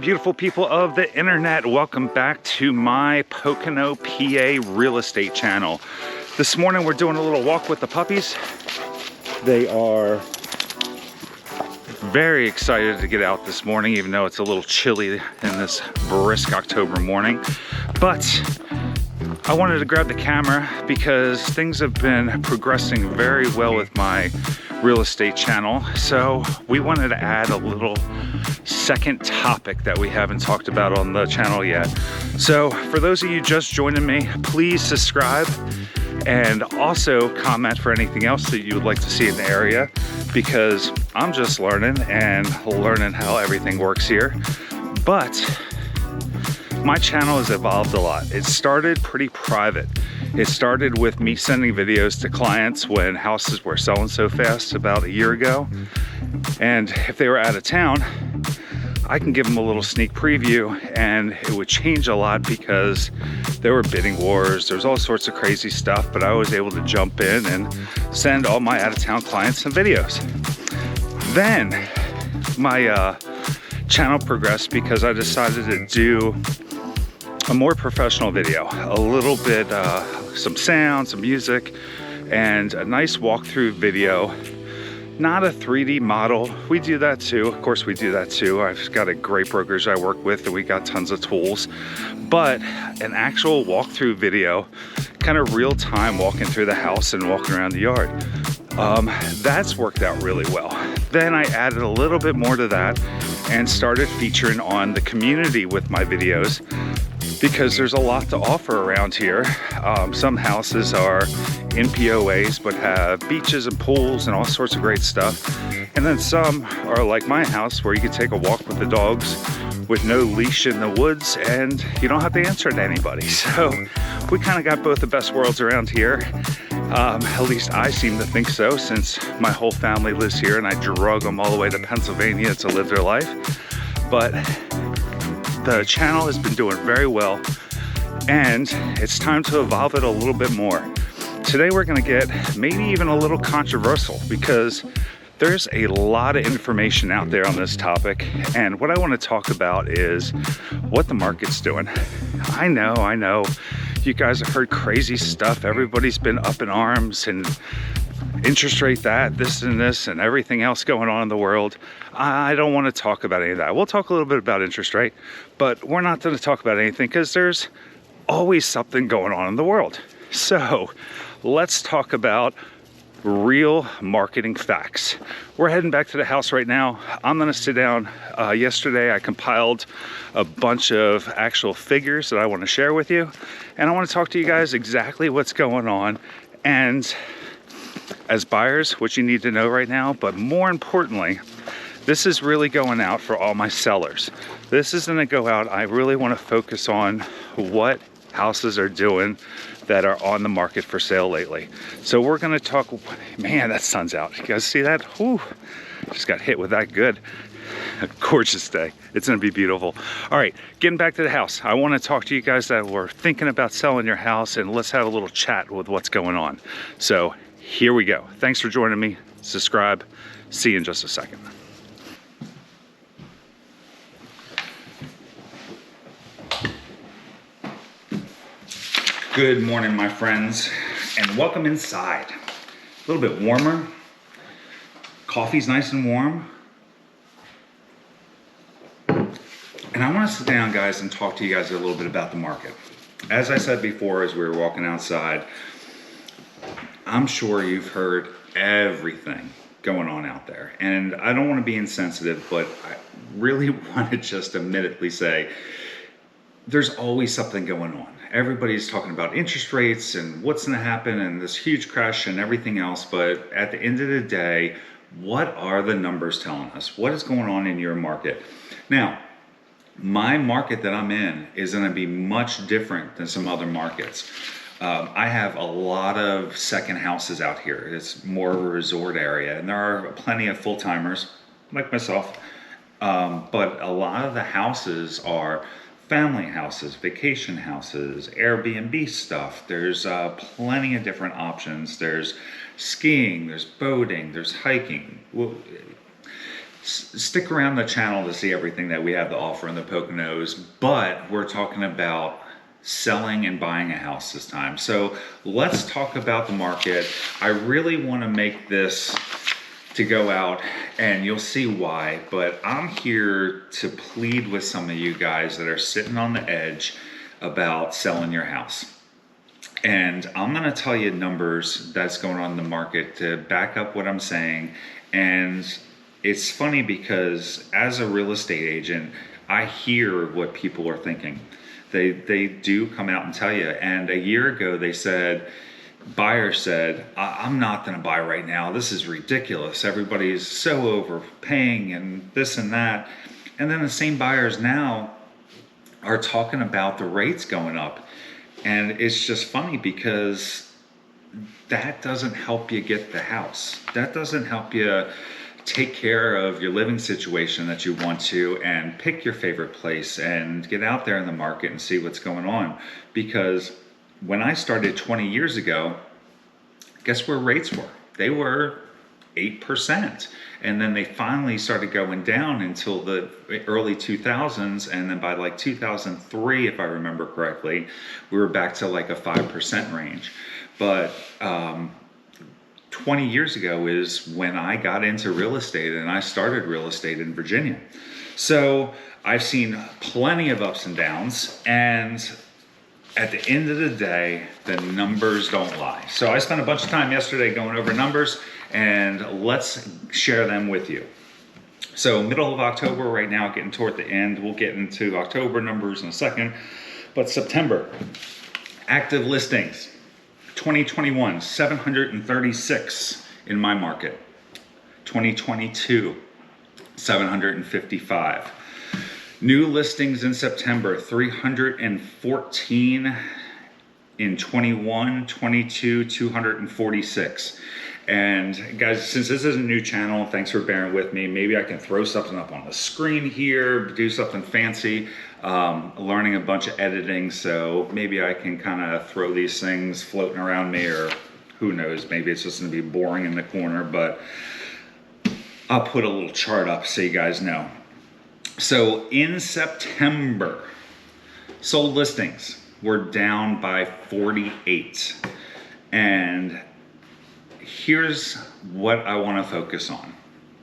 beautiful people of the internet. Welcome back to my Pocono, PA real estate channel. This morning we're doing a little walk with the puppies. They are very excited to get out this morning, even though it's a little chilly in this brisk October morning. But I wanted to grab the camera because things have been progressing very well with my real estate channel. So we wanted to add a little second topic that we haven't talked about on the channel yet. So for those of you just joining me, please subscribe and also comment for anything else that you would like to see in the area, because I'm just learning how everything works here. But my channel has evolved a lot. It started pretty private. It started with me sending videos to clients when houses were selling so fast about a year ago. And if they were out of town, I can give them a little sneak preview, and it would change a lot because there were bidding wars, there was all sorts of crazy stuff, but I was able to jump in and send all my out-of-town clients some videos. Then my channel progressed because I decided to do a more professional video, a little bit, some sound, some music, and a nice walkthrough video. Not a 3D model. We do that too. Of course we do that too. I've got a great brokerage I work with and we got tons of tools. But an actual walkthrough video, kind of real time walking through the house and walking around the yard. That's worked out really well. Then I added a little bit more to that and started featuring on the community with my videos, because there's a lot to offer around here. Some houses are in POAs but have beaches and pools and all sorts of great stuff. And then some are like my house, where you can take a walk with the dogs with no leash in the woods and you don't have to answer to anybody. So we kind of got both the best worlds around here. At least I seem to think so, since my whole family lives here and I drug them all the way to Pennsylvania to live their life. But the channel has been doing very well, and it's time to evolve it a little bit more. Today we're gonna get maybe even a little controversial, because there's a lot of information out there on this topic, and what I want to talk about is what the market's doing. I know, you guys have heard crazy stuff. Everybody's been up in arms, and interest rate that, this and this, and everything else going on in the world. I don't want to talk about any of that. We'll talk a little bit about interest rate, but we're not going to talk about anything because there's always something going on in the world. So let's talk about real marketing facts. We're heading back to the house right now. I'm going to sit down. Yesterday I compiled a bunch of actual figures that I want to share with you, and I want to talk to you guys exactly what's going on, and as buyers, what you need to know right now. But more importantly, this is really going out for all my sellers. This is going to go out. I really want to focus on what houses are doing that are on the market for sale lately. So we're going to talk. Man, that sun's out. You guys see that? Whew, just got hit with that good. A gorgeous day. It's going to be beautiful. All right, getting back to the house. I want to talk to you guys that were thinking about selling your house, and let's have a little chat with what's going on. So here we go. Thanks for joining me. Subscribe. See you in just a second. Good morning, my friends, and welcome inside. A little bit warmer. Coffee's nice and warm. And I want to sit down, guys, and talk to you guys a little bit about the market. As I said before, as we were walking outside, I'm sure you've heard everything going on out there. And I don't want to be insensitive, but I really want to just admittedly say there's always something going on. Everybody's talking about interest rates and what's going to happen and this huge crash and everything else. But at the end of the day, what are the numbers telling us? What is going on in your market? Now, my market that I'm in is going to be much different than some other markets. I have a lot of second houses out here. It's more of a resort area, and there are plenty of full-timers like myself. But a lot of the houses are family houses, vacation houses, Airbnb stuff. There's plenty of different options. There's skiing, there's boating, there's hiking. stick around the channel to see everything that we have to offer in the Poconos, but we're talking about selling and buying a house this time. So let's talk about the market. I really want to make this to go out, and you'll see why, but I'm here to plead with some of you guys that are sitting on the edge about selling your house. And I'm going to tell you numbers that's going on in the market to back up what I'm saying. And it's funny because as a real estate agent, I hear what people are thinking. They do come out and tell you. And a year ago, buyers said, I'm not going to buy right now. This is ridiculous. Everybody's so overpaying and this and that. And then the same buyers now are talking about the rates going up. And it's just funny because that doesn't help you get the house. That doesn't help you take care of your living situation that you want to and pick your favorite place and get out there in the market and see what's going on. Because when I started 20 years ago, guess where rates were? They were 8%. And then they finally started going down until the early 2000s. And then by like 2003, if I remember correctly, we were back to like a 5% range. But 20 years ago is when I got into real estate, and I started real estate in Virginia. So I've seen plenty of ups and downs, and at the end of the day, the numbers don't lie. So I spent a bunch of time yesterday going over numbers, and let's share them with you. So middle of October right now, getting toward the end. We'll get into October numbers in a second. But September, active listings, 2021, 736 in my market. 2022, 755. New listings in September, 314 in 21, 22, 246. And guys, since this is a new channel, thanks for bearing with me. Maybe I can throw something up on the screen here, do something fancy. Learning a bunch of editing, so maybe I can kind of throw these things floating around me, or who knows, maybe it's just gonna be boring in the corner, but I'll put a little chart up so you guys know. So in September, sold listings were down by 48. And here's what I want to focus on,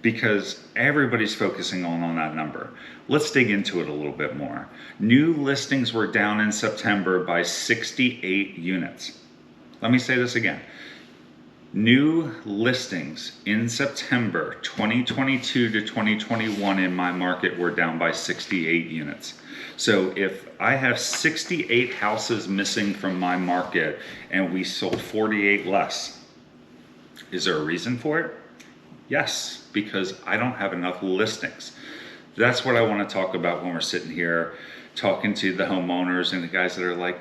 because everybody's focusing on that number. Let's dig into it a little bit more. New listings were down in September by 68 units. Let me say this again. New listings in September 2022 to 2021 in my market were down by 68 units. So if I have 68 houses missing from my market and we sold 48 less, is there a reason for it? Yes, because I don't have enough listings. That's what I want to talk about when we're sitting here talking to the homeowners and the guys that are like,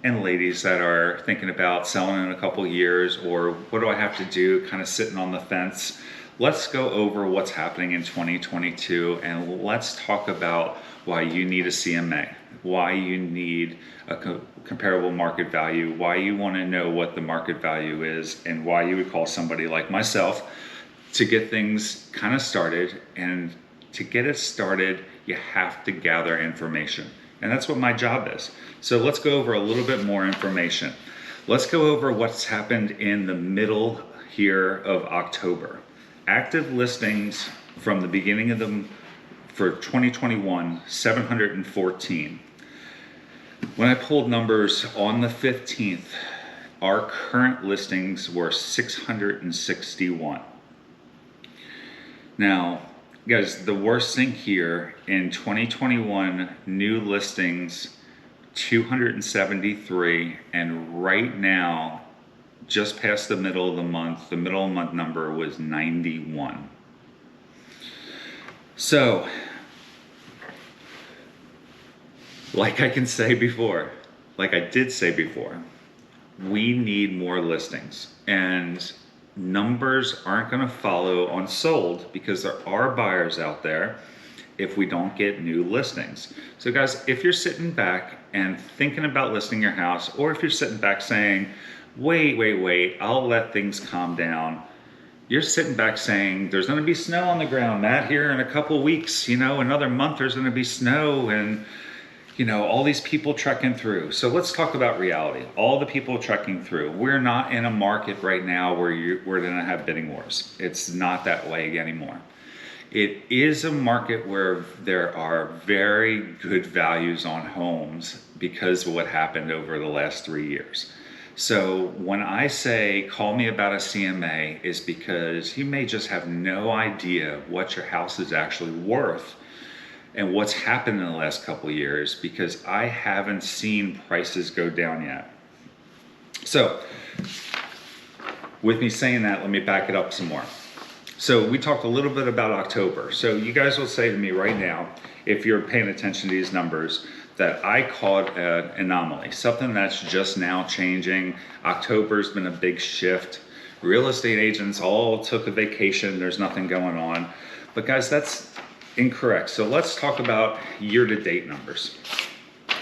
and ladies that are thinking about selling in a couple years, or what do I have to do, kind of sitting on the fence. Let's go over what's happening in 2022, and let's talk about why you need a CMA, why you need a comparable market value, why you want to know what the market value is, and why you would call somebody like myself to get things kind of started. And to get it started, you have to gather information. And that's what my job is. So let's go over a little bit more information. Let's go over what's happened in the middle here of October. Active listings from the beginning of for 2021, 714. When I pulled numbers on the 15th, our current listings were 661. Now, guys, the worst thing here in 2021, new listings, 273, and right now, just past the middle of the month number was 91. So, like I did say before, we need more listings, and numbers aren't going to follow on sold because there are buyers out there if we don't get new listings. So guys, if you're sitting back and thinking about listing your house, or if you're sitting back saying, wait, I'll let things calm down, you're sitting back saying, there's going to be snow on the ground, Matt, here in a couple weeks, another month there's going to be snow, and all these people trekking through. So let's talk about reality. All the people trekking through. We're not in a market right now where we're going to have bidding wars. It's not that way anymore. It is a market where there are very good values on homes because of what happened over the last 3 years. So when I say call me about a CMA, is because you may just have no idea what your house is actually worth and what's happened in the last couple of years, because I haven't seen prices go down yet. So with me saying that, let me back it up some more. So we talked a little bit about October. So you guys will say to me right now, if you're paying attention to these numbers, that I caught an anomaly, something that's just now changing. October's been a big shift. Real estate agents all took a vacation. There's nothing going on. But guys, that's incorrect. So let's talk about year-to-date numbers.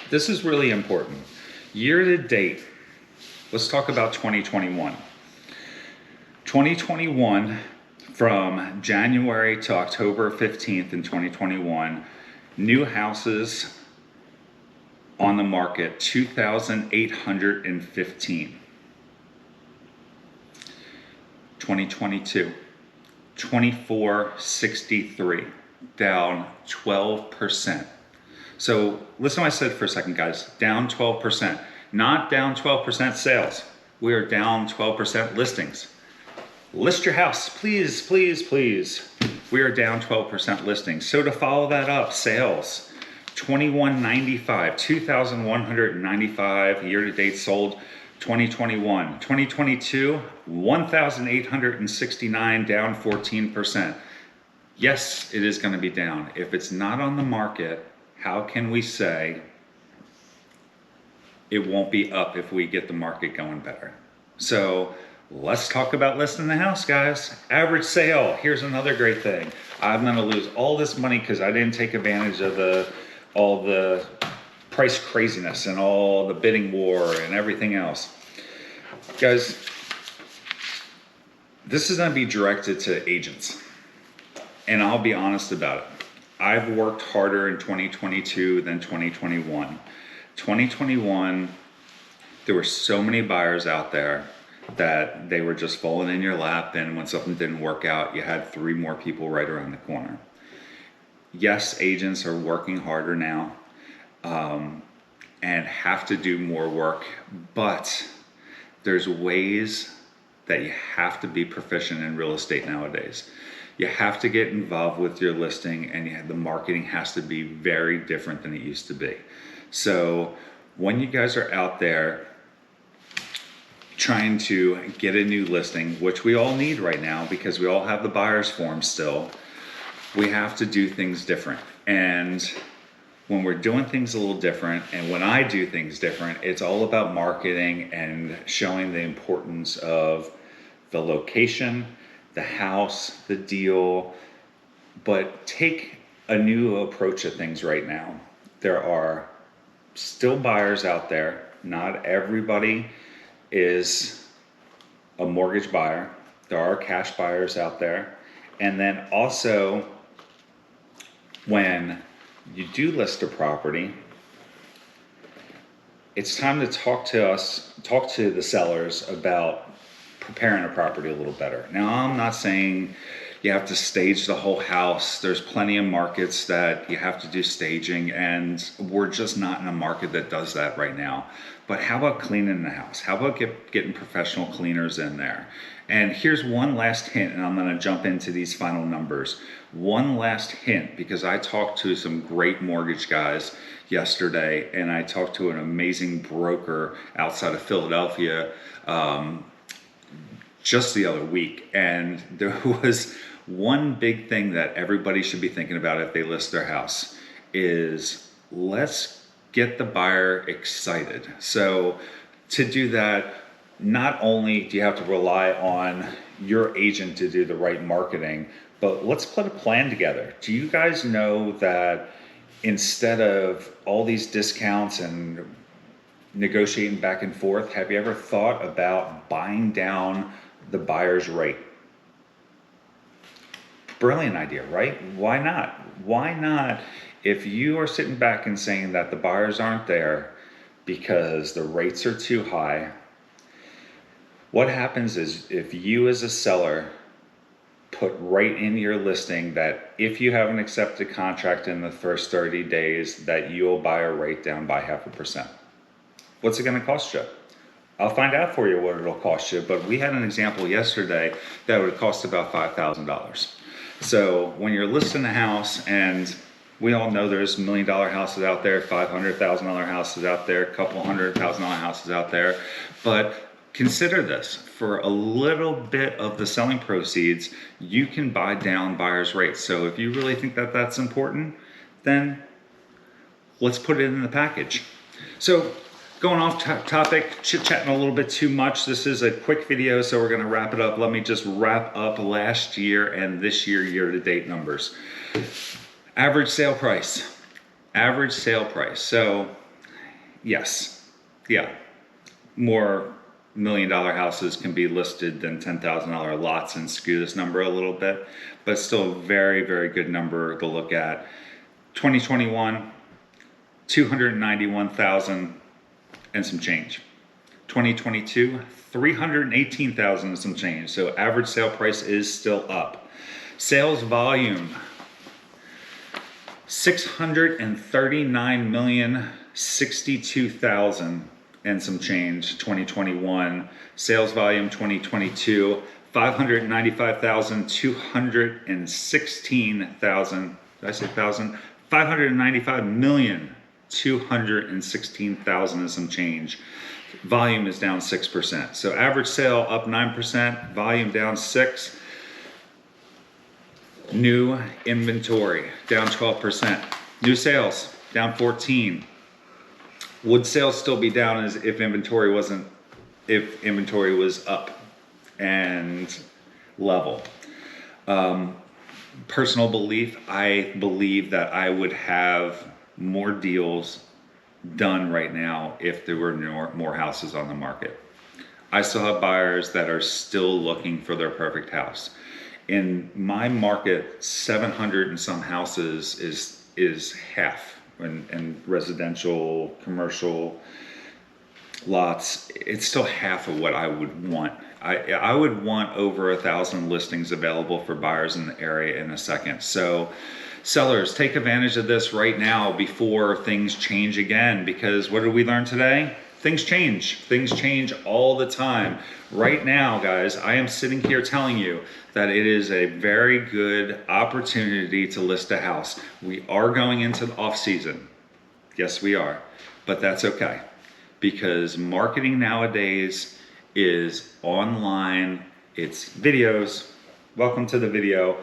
This is really important. Year-to-date, let's talk about 2021. 2021, from January to October 15th in 2021, new houses on the market, 2,815. 2022, 2,463. Down 12%. So listen to what I said for a second, guys. Down 12%. Not down 12% sales. We are down 12% listings. List your house, please, please, please. We are down 12% listings. So to follow that up, sales, 2,195, 2,195 year-to-date sold. 2021. 2022, 1,869, down 14%. Yes, it is going to be down. If it's not on the market, how can we say it won't be up if we get the market going better? So let's talk about listing the house, guys. Average sale. Here's another great thing. I'm going to lose all this money because I didn't take advantage of all the price craziness and all the bidding war and everything else. Guys, this is going to be directed to agents. And I'll be honest about it. I've worked harder in 2022 than 2021. 2021, there were so many buyers out there that they were just falling in your lap, and when something didn't work out, you had 3 more people right around the corner. Yes, agents are working harder now and have to do more work, but there's ways that you have to be proficient in real estate nowadays. You have to get involved with your listing, and the marketing has to be very different than it used to be. So when you guys are out there trying to get a new listing, which we all need right now because we all have the buyer's form still, we have to do things different. And when we're doing things a little different, and when I do things different, it's all about marketing and showing the importance of the location, the house, the deal, but take a new approach at things right now. There are still buyers out there. Not everybody is a mortgage buyer. There are cash buyers out there. And then also, when you do list a property, it's time to talk to the sellers about preparing a property a little better. Now, I'm not saying you have to stage the whole house. There's plenty of markets that you have to do staging, and we're just not in a market that does that right now. But how about cleaning the house? How about getting professional cleaners in there? And here's one last hint, and I'm going to jump into these final numbers. One last hint, because I talked to some great mortgage guys yesterday, and I talked to an amazing broker outside of Philadelphia just the other week, and there was one big thing that everybody should be thinking about if they list their house is, let's get the buyer excited. So to do that, not only do you have to rely on your agent to do the right marketing, but let's put a plan together. Do you guys know that instead of all these discounts and negotiating back and forth, have you ever thought about buying down the buyer's rate? Brilliant idea, right? Why not? Why not? If you are sitting back and saying that the buyers aren't there because the rates are too high, what happens is if you as a seller put right in your listing that if you haven't accepted contract in the first 30 days, that you'll buy a rate down by 0.5%. What's it going to cost you? I'll find out for you what it'll cost you, but we had an example yesterday that would cost about $5,000. So when you're listing a house, and we all know there's $1 million houses out there, $500,000 houses out there, a couple $100,000 houses out there, but consider this, for a little bit of the selling proceeds, you can buy down buyer's rates. So if you really think that that's important, then let's put it in the package. So going off topic, chit-chatting a little bit too much. This is a quick video, so we're gonna wrap it up. Let me just wrap up last year and this year year-to-date numbers. Average sale price. Average sale price. So yes, yeah, more $1 million houses can be listed than $10,000 lots and skew this number a little bit, but still a very, very good number to look at. 2021, 291,000 and some change. 2022, 318,000 and some change. So average sale price is still up. Sales volume, 639,062,000 and some change. 2021 sales volume. 2022 595,216,000. Did I say thousand? 595,216,000 and some change. Volume is down 6%. So average sale up 9%, volume down 6%. New inventory down 12%. New sales down 14%. Would sales still be down as if inventory was up and level? Personal belief, I believe that I would have more deals done right now if there were more houses on the market. I still have buyers that are still looking for their perfect house. In my market, 700 and some houses is half. And residential, commercial lots, it's still half of what I would want. I would want over 1,000 listings available for buyers in the area in a second. So sellers, take advantage of this right now before things change again, because what did we learn today? Things change. Things change all the time. Right now, guys, I am sitting here telling you that it is a very good opportunity to list a house. We are going into the off season. Yes, we are, but that's okay, because marketing nowadays is online. It's videos. Welcome to the video.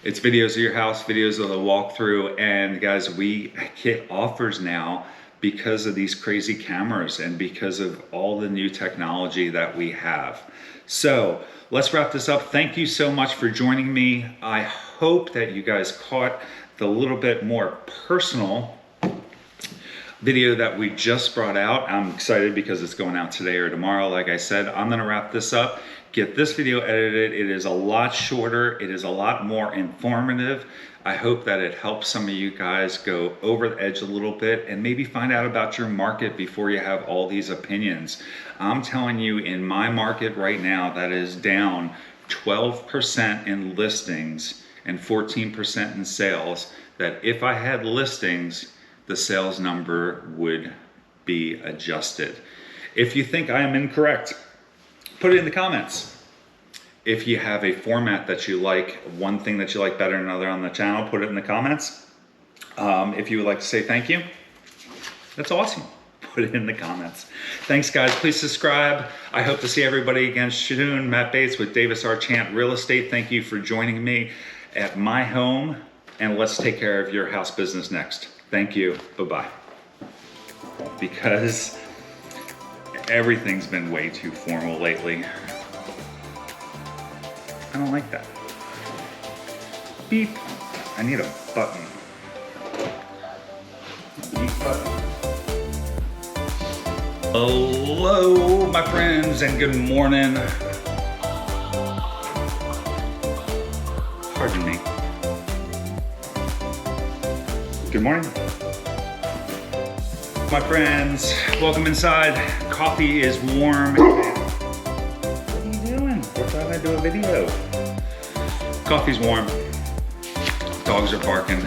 It's videos of your house, videos of the walkthrough, and guys, we get offers now because of these crazy cameras and because of all the new technology that we have. So let's wrap this up. Thank you so much for joining me. I hope that you guys caught the little bit more personal video that we just brought out. I'm excited because it's going out today or tomorrow. Like I said, I'm gonna wrap this up, get this video edited. It is a lot shorter. It is a lot more informative. I hope that it helps some of you guys go over the edge a little bit and maybe find out about your market before you have all these opinions. I'm telling you, in my market right now, that is down 12% in listings and 14% in sales, that if I had listings, the sales number would be adjusted. If you think I am incorrect, put it in the comments. If you have a format that you like, one thing that you like better than another on the channel, put it in the comments. If you would like to say thank you, that's awesome. Put it in the comments. Thanks, guys. Please subscribe. I hope to see everybody again soon. Matt Bates with Davis Archant Real Estate. Thank you for joining me at my home, and let's take care of your house business next. Thank you. Bye-bye. Because everything's been way too formal lately. I don't like that. Beep. I need a button. Beep button. Hello, my friends, and good morning. Pardon me. Good morning. My friends, welcome inside. Coffee is warm. What are you doing? We're trying to do a video. Coffee's warm. Dogs are barking.